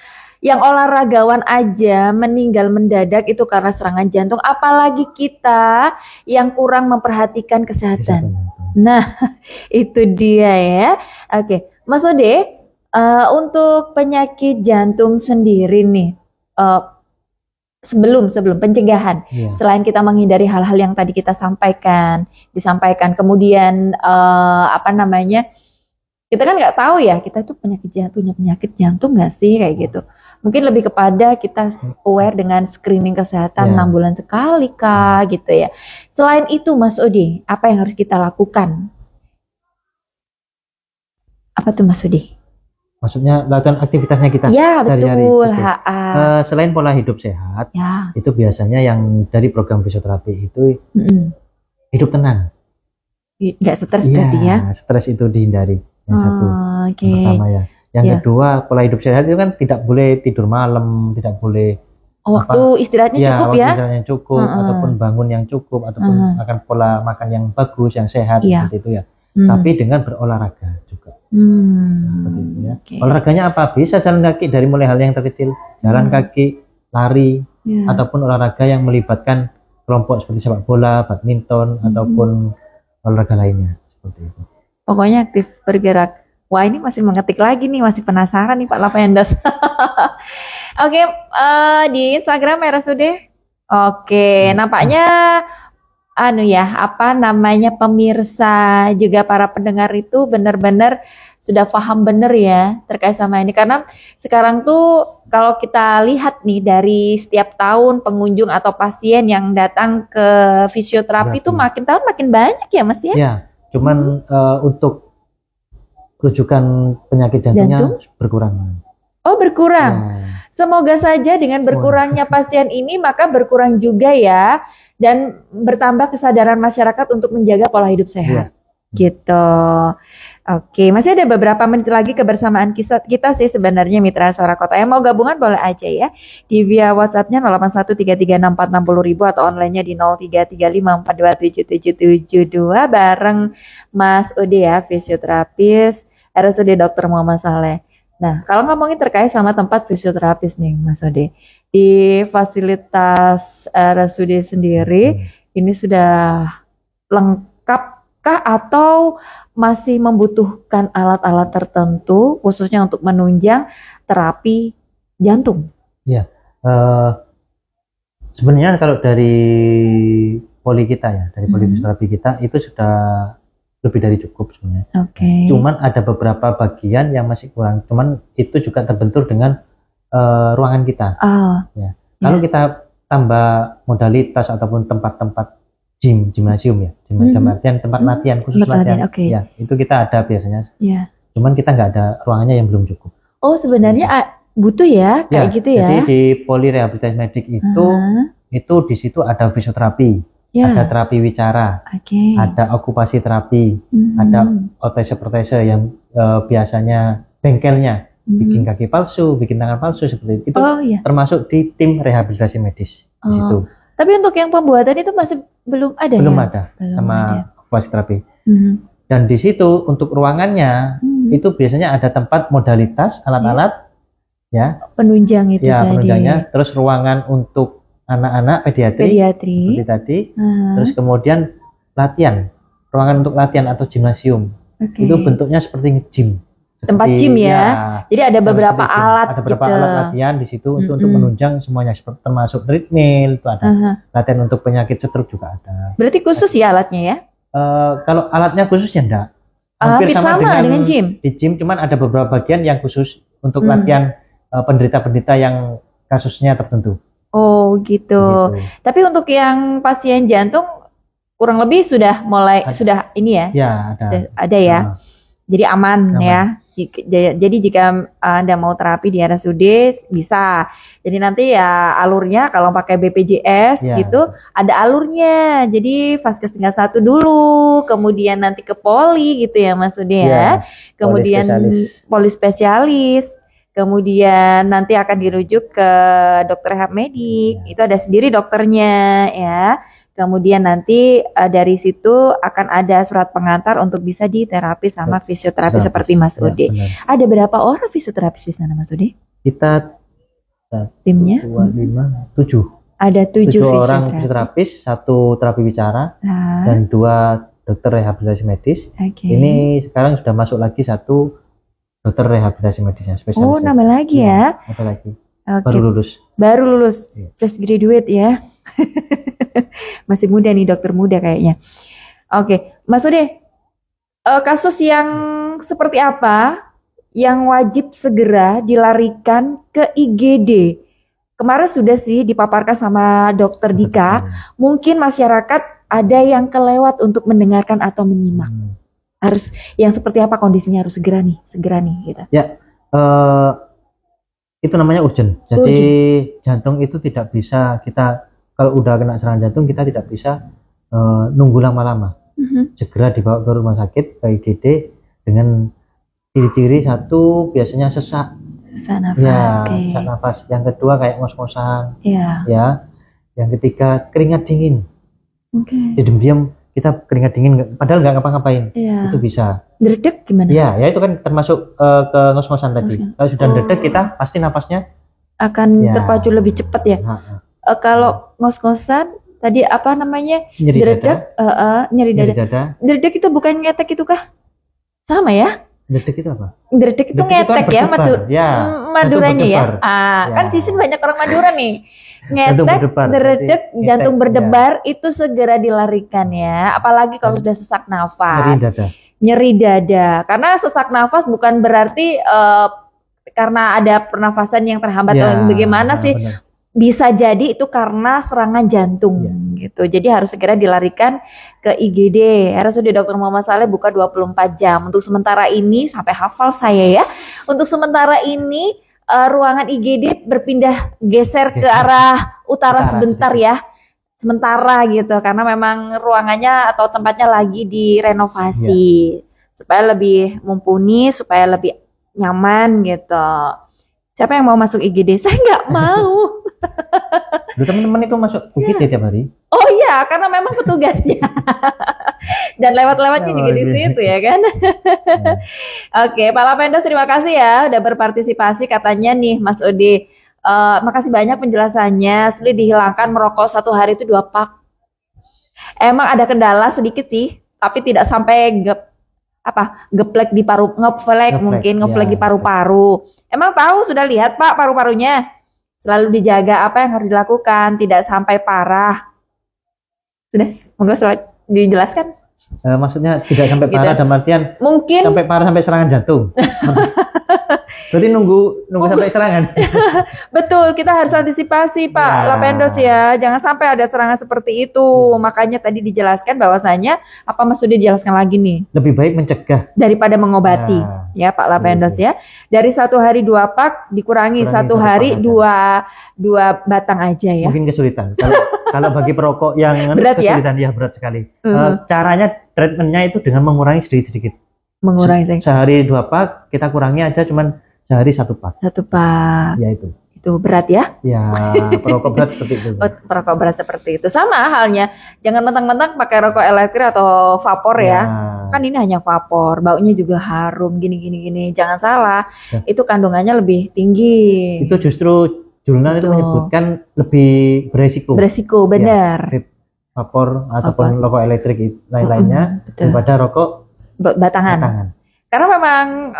Yang olahragawan aja meninggal mendadak itu karena serangan jantung, apalagi kita yang kurang memperhatikan kesehatan. Nah, itu dia ya. Oke, Mas Ode, untuk penyakit jantung sendiri nih, sebelum pencegahan, selain kita menghindari hal-hal yang tadi kita disampaikan, kemudian kita kan nggak tahu ya, kita tuh punya penyakit jantung nggak sih kayak gitu. Mungkin lebih kepada kita aware dengan screening kesehatan 6 bulan sekali kah gitu ya. Selain itu Mas Ode, apa yang harus kita lakukan? Apa tuh Mas Ode? Maksudnya lakukan aktivitasnya kita sehari-hari. Selain pola hidup sehat, itu biasanya yang dari program fisioterapi itu hidup tenang. Nggak stres berarti ya? Stres itu dihindari. Yang satu, yang pertama ya. Yang kedua, pola hidup sehat itu kan tidak boleh tidur malam, tidak boleh waktu istirahatnya cukup ya. Istirahatnya cukup, ataupun bangun yang cukup, ataupun makan pola makan yang bagus, yang sehat seperti itu ya. Tapi dengan berolahraga juga. Seperti itu ya. Olahraganya apa? Bisa jalan kaki dari mulai hal yang terkecil, jalan kaki, lari, ataupun olahraga yang melibatkan kelompok seperti sepak bola, badminton, ataupun olahraga lainnya seperti itu. Pokoknya aktif bergerak. Wah, ini masih mengetik lagi nih, masih penasaran nih Pak Lapendos. Oke, di Instagram RSUD. Oke, nampaknya pemirsa juga para pendengar itu benar-benar sudah paham benar ya terkait sama ini, karena sekarang tuh kalau kita lihat nih dari setiap tahun pengunjung atau pasien yang datang ke fisioterapi itu makin tahun makin banyak ya Mas ya? Ya, cuman untuk rujukan penyakit jantungnya berkurang. Oh, berkurang. Semoga saja dengan berkurangnya pasien ini maka berkurang juga ya, dan bertambah kesadaran masyarakat untuk menjaga pola hidup sehat. Gitu. Oke, masih ada beberapa menit lagi kebersamaan kita sih sebenarnya Mitra Suara Kota. Yang mau gabungan boleh aja ya. Di via WhatsApp-nya 081336460000 atau online-nya di 0335427772 bareng Mas Ode ya, fisioterapis RSUD Dr. Muhammad Saleh. Nah, kalau ngomongin terkait sama tempat fisioterapis nih Mas Ode, di fasilitas RSUD sendiri ini sudah lengkapkah atau masih membutuhkan alat-alat tertentu khususnya untuk menunjang terapi jantung? Ya, sebenarnya kalau dari poli kita ya, dari poli fisioterapi kita itu sudah lebih dari cukup sebenarnya. Cuman ada beberapa bagian yang masih kurang. Cuman itu juga terbentur dengan ruangan kita. Kalau kita tambah modalitas ataupun tempat-tempat gimnasium ya, artian tempat latihan khusus latihan. Ya, itu kita ada biasanya. Cuman kita nggak ada ruangannya yang belum cukup. Oh, sebenarnya butuh ya kayak gitu ya. Jadi di poli rehabilitasi medik itu di situ ada fisioterapi. Ada terapi wicara, ada okupasi terapi, ada ortese-protese yang biasanya bengkelnya bikin kaki palsu, bikin tangan palsu seperti itu. Oh iya. Termasuk di tim rehabilitasi medis di situ. Tapi untuk yang pembuatan itu masih belum ada Belum ya? ada Belum sama ada. okupasi terapi. Dan di situ untuk ruangannya itu biasanya ada tempat modalitas alat-alat ya. Penunjang itu Ya, tadi. penunjangnya. Terus ruangan untuk anak-anak pediatri seperti tadi. Terus kemudian latihan. Ruangan untuk latihan atau gimnasium. Itu bentuknya seperti gym. Tempat gym ya. Jadi ada beberapa alat. Ada beberapa alat latihan di situ untuk menunjang semuanya, termasuk treadmill itu ada. Latihan untuk penyakit stroke juga ada. Berarti khusus ya alatnya ya? Kalau alatnya khususnya enggak. Hampir sama dengan gym. Di gym cuman ada beberapa bagian yang khusus untuk latihan penderita-penderita yang kasusnya tertentu. Oh gitu. Tapi untuk yang pasien jantung kurang lebih sudah mulai sudah ini ya? Ya ada. Sudah ada ya. Jadi aman ya. Jadi jika Anda mau terapi di RSUD bisa. Jadi nanti ya alurnya kalau pakai BPJS gitu ada alurnya. Jadi Vaskes tingkat 1 dulu, kemudian nanti ke poli gitu ya Mas Ude ya. Kemudian poli spesialis. Kemudian nanti akan dirujuk ke dokter rehab medik. Itu ada sendiri dokternya ya. Kemudian nanti dari situ akan ada surat pengantar untuk bisa diterapi sama fisioterapi seperti Mas Ude. Ada berapa orang fisioterapis di sana Mas Ude? Kita timnya 2, 5, 7. Ada 7 orang fisioterapis, 1 terapi bicara dan 2 dokter rehabilitasi medis. Ini sekarang sudah masuk lagi 1 dokter rehabilitasi medisnya spesialis. Oh, nambah lagi ya? Ada lagi. Baru lulus. Baru lulus. Fresh graduate ya. Masih muda nih, dokter muda kayaknya. Oke, Mas Ude, kasus yang seperti apa yang wajib segera dilarikan ke IGD? Kemarin sudah sih dipaparkan sama dokter Dika. Mungkin masyarakat ada yang kelewat untuk mendengarkan atau menyimak. Harus yang seperti apa kondisinya, harus segera nih gitu. Ya, itu namanya urgent. Jadi jantung itu tidak bisa kita, kalau udah kena serangan jantung kita tidak bisa nunggu lama-lama. Segera dibawa ke rumah sakit, ke IGD dengan ciri-ciri 1 biasanya sesak nafas, sesak nafas. Yang kedua kayak ngos-ngosan, ya. Yang ketiga keringat dingin. Diam-diam kita keringat dingin, padahal nggak ngapa-ngapain, itu bisa. Dredeg gimana? Ya itu kan termasuk ke ngos-ngosan tadi. Kalau sudah dredeg kita pasti nafasnya akan terpacu lebih cepat ya. Kalau ngos-ngosan tadi apa namanya? Nyeri dada. Dredeg itu bukan ngetek itu kah? Sama ya? Dredeg itu apa? Dredeg itu ngetek ya, Maduranya ya. Kan di sini banyak orang Madura nih. Ngetek, dredeg, jantung berdebar itu segera dilarikan ya. Apalagi kalau sudah sesak nafas. Nyeri dada. Karena sesak nafas bukan berarti karena ada pernafasan yang terhambat atau bagaimana sih. Bisa jadi itu karena serangan jantung gitu. Jadi harus segera dilarikan ke IGD. RSUD Dr. Muhammad Saleh buka 24 jam. Untuk sementara ini, sampai hafal saya ya. Untuk sementara ini ruangan IGD berpindah geser ke arah utara sebentar ya. Sementara gitu. Karena memang ruangannya atau tempatnya lagi direnovasi. Supaya lebih mumpuni, supaya lebih nyaman gitu. Siapa yang mau masuk IGD? Saya nggak mau. Teman-teman itu masuk IGD tiap hari. Oh iya, karena memang petugasnya. Dan lewat-lewatnya juga di situ ya kan. Oke, Pak Lapendos terima kasih ya udah berpartisipasi katanya nih Mas Ude. Makasih banyak penjelasannya. Sulit dihilangkan merokok 1 hari itu 2 pak. Emang ada kendala sedikit sih, tapi tidak sampai ngeflek di paru-paru. Emang tahu sudah lihat Pak paru-parunya? Selalu dijaga apa yang harus dilakukan, tidak sampai parah. Sudah, monggo dijelaskan. Maksudnya tidak sampai parah dalam artian mungkin sampai parah sampai serangan jantung. Berarti nunggu sampai serangan. Betul, kita harus antisipasi Pak Lapendos ya. Jangan sampai ada serangan seperti itu. Makanya tadi dijelaskan bahwasanya apa Mas sudah dijelaskan lagi nih. Lebih baik mencegah daripada mengobati. Ya Pak Lapendos ya. Dari 1 hari 2 pak dikurangi 1 hari 2 batang aja ya. Mungkin kesulitan. Kalau bagi perokok yang berat kesulitan ya berat sekali. Caranya treatmentnya itu dengan mengurangi sedikit-sedikit. Mengurangi sehari 2 pak kita kurangi aja cuman sehari 1 pak. 1 pak. Ya itu. Itu berat ya? Ya, perokok berat seperti itu. Perokok berat seperti itu. Sama halnya, jangan mentang-mentang pakai rokok elektrik atau vapor ya. Kan ini hanya vapor, baunya juga harum, gini. Jangan salah, ya. Itu kandungannya lebih tinggi. Itu justru jurnal itu menyebutkan lebih beresiko. Beresiko, benar. Ya, vapor ataupun rokok elektrik lain-lainnya daripada rokok batangan. Karena memang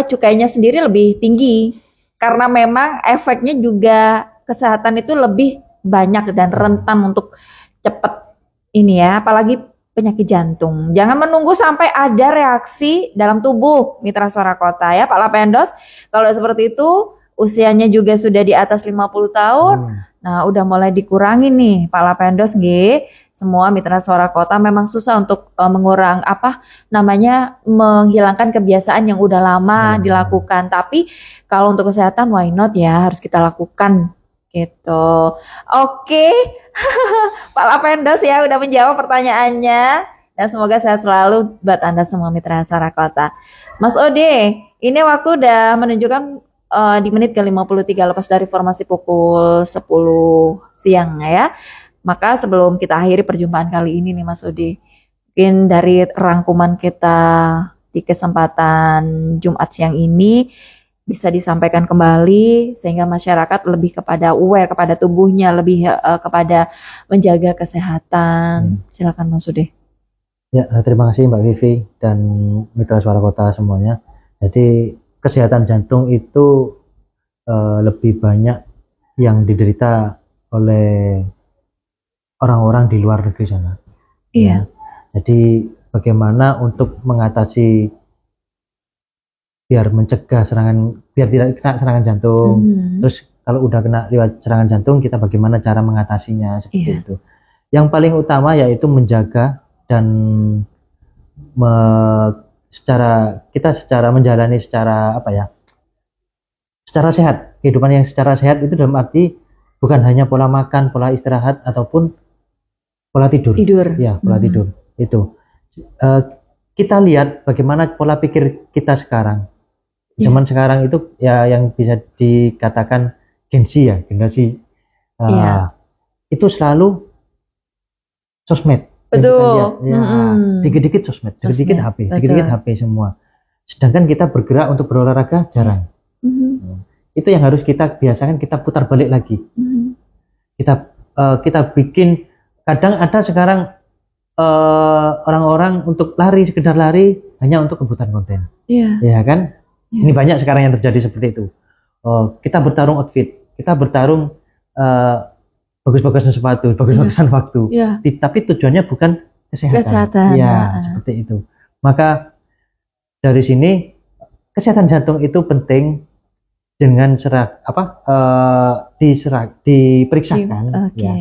cukainya sendiri lebih tinggi. Karena memang efeknya juga kesehatan itu lebih banyak dan rentan untuk cepat ini ya, apalagi penyakit jantung. Jangan menunggu sampai ada reaksi dalam tubuh Mitra Suara Kota ya Pak Lapendos. Kalau seperti itu usianya juga sudah di atas 50 tahun. Nah, udah mulai dikurangi nih Pak Lapendos nggih. Semua Mitra Suara Kota memang susah untuk menghilangkan kebiasaan yang udah lama dilakukan. Tapi kalau untuk kesehatan why not ya, harus kita lakukan gitu. Oke. Pak Lapendos ya udah menjawab pertanyaannya dan semoga sehat selalu buat Anda semua Mitra Suara Kota. Mas Ode, ini waktu udah menunjukkan di menit ke-53 lepas dari formasi pukul 10 siang ya. Maka sebelum kita akhiri perjumpaan kali ini nih Mas Udi, mungkin dari rangkuman kita di kesempatan Jumat siang ini bisa disampaikan kembali sehingga masyarakat lebih kepada aware kepada tubuhnya, lebih kepada menjaga kesehatan. Silakan Mas Udi. Ya, terima kasih Mbak Vivi dan Mitra Suara Kota semuanya. Jadi kesehatan jantung itu lebih banyak yang diderita oleh orang-orang di luar negeri sana. Iya. Jadi bagaimana untuk mengatasi biar mencegah biar tidak kena serangan jantung. Terus kalau udah kena lewat serangan jantung kita bagaimana cara mengatasinya seperti itu. Yang paling utama yaitu menjaga dan secara menjalani secara sehat. Kehidupan yang secara sehat itu dalam arti bukan hanya pola makan, pola istirahat ataupun pola tidur. Ya, pola tidur. Itu. Kita lihat bagaimana pola pikir kita sekarang. Zaman sekarang itu ya yang bisa dikatakan generasi itu selalu sosmed. Betul. Dikit-dikit sosmed, dikit-dikit HP, dikit-dikit HP semua. Sedangkan kita bergerak untuk berolahraga jarang. Itu yang harus kita biasakan, kita putar balik lagi. Kita bikin. Kadang ada sekarang orang-orang untuk sekedar lari hanya untuk kebutuhan konten. Ya kan? Ini banyak sekarang yang terjadi seperti itu. Kita bertarung outfit, kita bertarung bagus-bagusan sepatu, bagus-bagusan waktu. Tapi tujuannya bukan kesehatan. Ya, seperti itu. Maka dari sini kesehatan jantung itu penting dengan diperiksakan. Ya.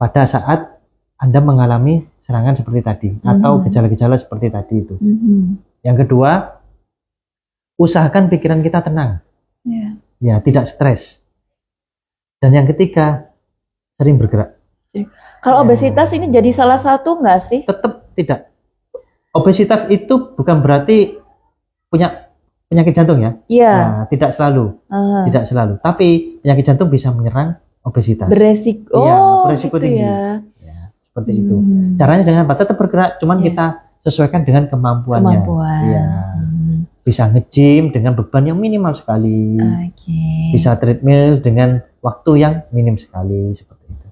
Pada saat Anda mengalami serangan seperti tadi atau gejala-gejala seperti tadi itu. Yang kedua, usahakan pikiran kita tenang. Ya, tidak stres. Dan yang ketiga, sering bergerak. Kalau obesitas ini jadi salah satu nggak sih? Tetap tidak. Obesitas itu bukan berarti punya penyakit jantung ya. Nah, tidak selalu. Tidak selalu. Tapi penyakit jantung bisa menyerang obesitas. Beresiko. Beresiko tinggi. Ya, seperti itu. Caranya dengan apa? Tetap bergerak, cuman kita sesuaikan dengan kemampuannya. Ya. Bisa nge-gym dengan beban yang minimal sekali. Bisa treadmill dengan waktu yang minim sekali seperti itu.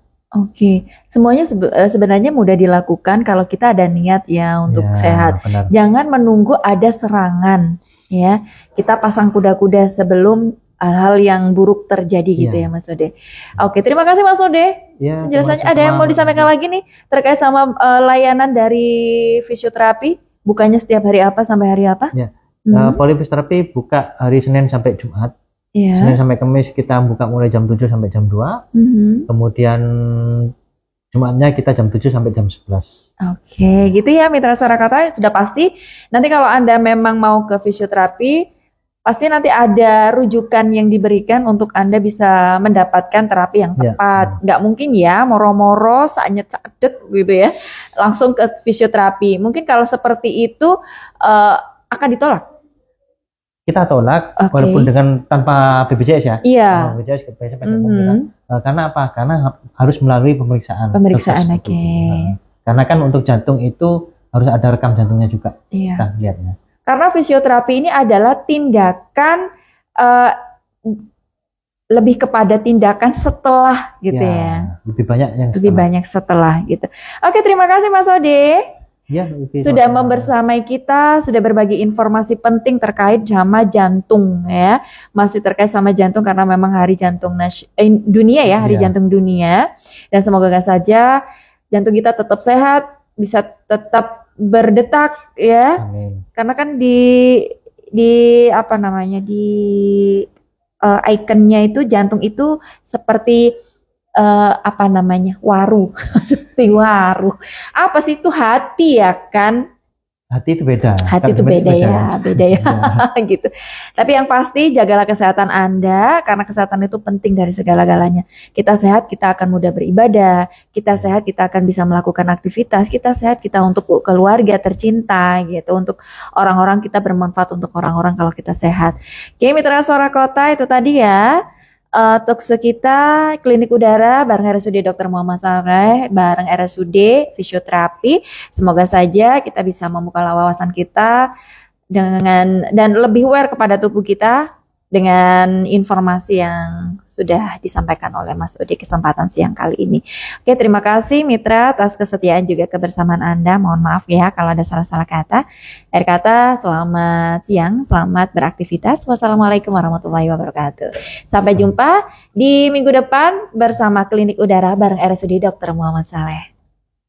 Semuanya sebenarnya mudah dilakukan kalau kita ada niat ya untuk sehat. Benar. Jangan menunggu ada serangan ya. Kita pasang kuda-kuda sebelum hal-hal yang buruk terjadi gitu ya Mas Ode. Terima kasih Mas Ode. Penjelasannya ada yang mau disampaikan lagi nih terkait sama layanan dari fisioterapi? Bukanya setiap hari apa sampai hari apa? Polifisioterapi buka hari Senin sampai Jumat. Senin sampai Kamis kita buka mulai jam 7 sampai jam 2. Kemudian Jumatnya kita jam 7 sampai jam 11. Gitu ya Mitra Suara Kota, sudah pasti. Nanti kalau Anda memang mau ke fisioterapi, pasti nanti ada rujukan yang diberikan untuk Anda bisa mendapatkan terapi yang tepat. Nggak mungkin ya moro-moro saanyet-saedek gitu ya, langsung ke fisioterapi. Mungkin kalau seperti itu akan ditolak. kita tolak Oke. walaupun dengan tanpa BPJS ya. Iya. BPJS karena apa? Karena harus melalui pemeriksaan. Pemeriksaan, dokter seperti oke. itu. Karena kan untuk jantung itu harus ada rekam jantungnya juga. Iya. Kita lihatnya. Karena fisioterapi ini adalah tindakan eh, lebih kepada tindakan setelah gitu ya. Lebih banyak yang Lebih banyak setelah gitu. Oke, terima kasih Mas Ode. Ya, Sudah membersamai kita, sudah berbagi informasi penting terkait sama jantung ya. Masih terkait sama jantung karena memang Hari Jantung Dunia ya, Hari Jantung Dunia. Dan semoga saja jantung kita tetap sehat, bisa tetap berdetak ya. Amin. Karena kan di apa namanya di ikonnya itu jantung itu seperti apa namanya waru, seperti waru. Apa sih itu hati ya kan? Hati itu beda. Hati itu beda ya, gitu. Tapi yang pasti jagalah kesehatan Anda karena kesehatan itu penting dari segala-galanya. Kita sehat, kita akan mudah beribadah. Kita sehat, kita akan bisa melakukan aktivitas. Kita sehat, kita untuk keluarga tercinta gitu. Untuk orang-orang kita bermanfaat untuk orang-orang kalau kita sehat. Oke, Mitra Suara Kota itu tadi ya. Talkshow kita Klinik Udara bareng RSUD Dr. Muhammad Saleh bareng RSUD Fisioterapi. Semoga saja kita bisa membuka wawasan kita dengan dan lebih aware kepada tubuh kita dengan informasi yang sudah disampaikan oleh Mas Udi kesempatan siang kali ini. Oke, terima kasih Mitra atas kesetiaan juga kebersamaan Anda. Mohon maaf ya kalau ada salah-salah kata. Akhir kata, selamat siang, selamat beraktivitas. Wassalamualaikum warahmatullahi wabarakatuh. Sampai jumpa di minggu depan bersama Klinik Udara bareng RSUD Dr. Muhammad Saleh.